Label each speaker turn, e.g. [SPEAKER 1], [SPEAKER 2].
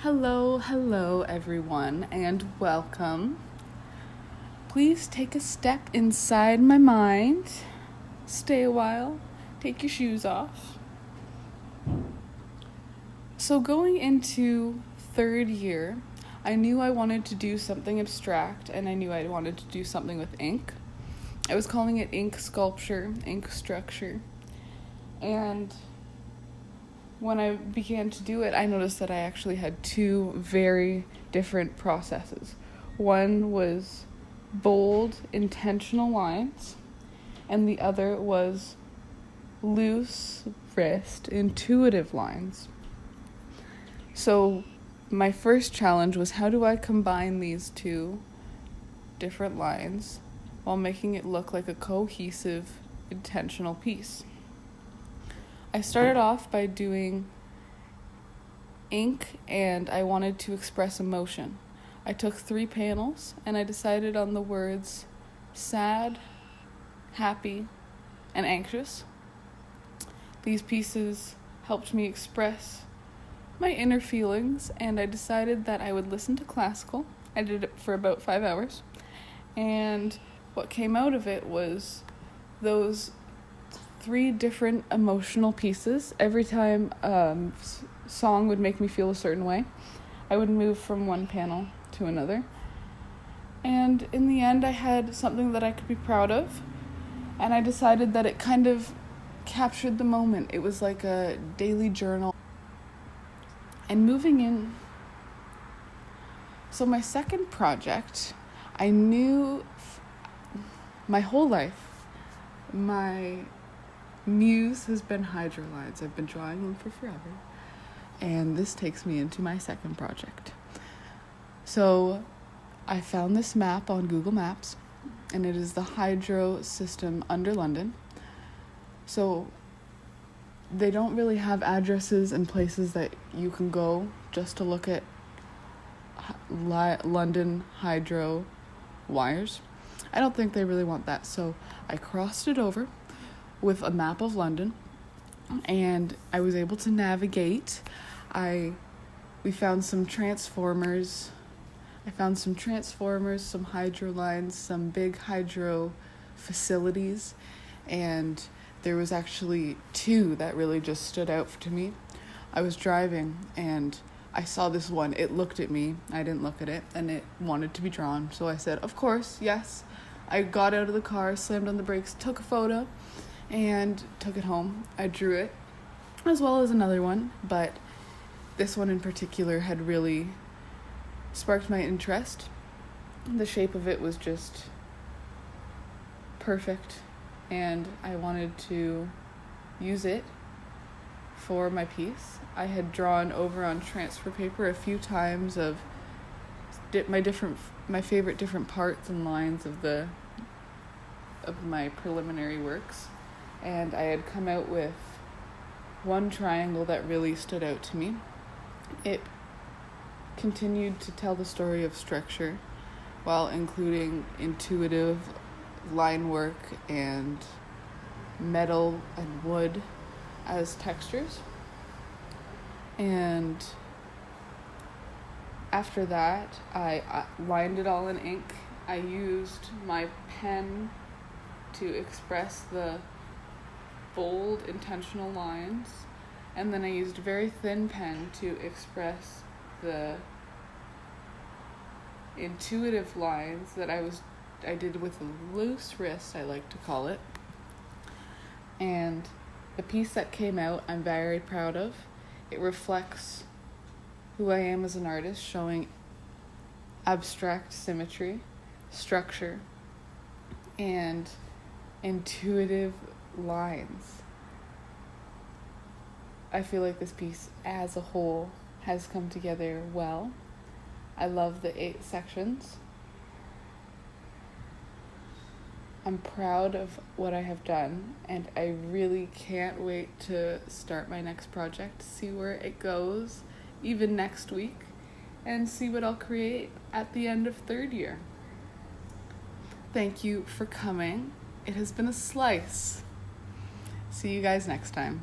[SPEAKER 1] Hello everyone, and welcome. Please take a step inside my mind. Stay a while. Take your shoes off. So going into third year, I knew I wanted to do something abstract, and I knew I wanted to do something with ink. I was calling it ink sculpture, ink structure. And when I began to do it, I noticed that I actually had two very different processes. One was bold, intentional lines, and the other was loose wrist, intuitive lines. So my first challenge was, how do I combine these two different lines while making it look like a cohesive, intentional piece? I started off by doing ink, and I wanted to express emotion. I took 3 panels and I decided on the words sad, happy, and anxious. These pieces helped me express my inner feelings, and I decided that I would listen to classical. I did it for about 5 hours, and what came out of it was those 3 different emotional pieces. Every time song would make me feel a certain way, I would move from one panel to another. And in the end, I had something that I could be proud of, and I decided that it kind of captured the moment. It was like a daily journal. And moving in, so my second project, I knew my whole life, my muse has been hydro lines. I've been drawing them for forever. And this takes me into my second project. So I found this map on Google Maps, and it is the hydro system under London. So they don't really have addresses and places that you can go just to look at London hydro wires. I don't think they really want that. So I crossed it over with a map of London, and I was able to navigate. We found some transformers. I found some transformers, some hydro lines, some big hydro facilities, and there was actually 2 that really just stood out to me. I was driving and I saw this one. It looked at me. I didn't look at it, and it wanted to be drawn. So I said, of course, yes. I got out of the car, slammed on the brakes, took a photo, and took it home. I drew it, as well as another one, but this one in particular had really sparked my interest. The shape of it was just perfect, and I wanted to use it for my piece. I had drawn over on transfer paper a few times of my favorite different parts and lines of my preliminary works. And I had come out with one triangle that really stood out to me. It continued to tell the story of structure while including intuitive line work and metal and wood as textures. And after that, I lined it all in ink. I used my pen to express the bold, intentional lines, and then I used a very thin pen to express the intuitive lines that I did with a loose wrist, I like to call it. And the piece that came out, I'm very proud of. It reflects who I am as an artist, showing abstract symmetry, structure, and intuitive lines. I feel like this piece as a whole has come together well. I love the 8 sections. I'm proud of what I have done, and I really can't wait to start my next project, see where it goes, even next week, and see what I'll create at the end of third year. Thank you for coming. It has been a slice. See you guys next time.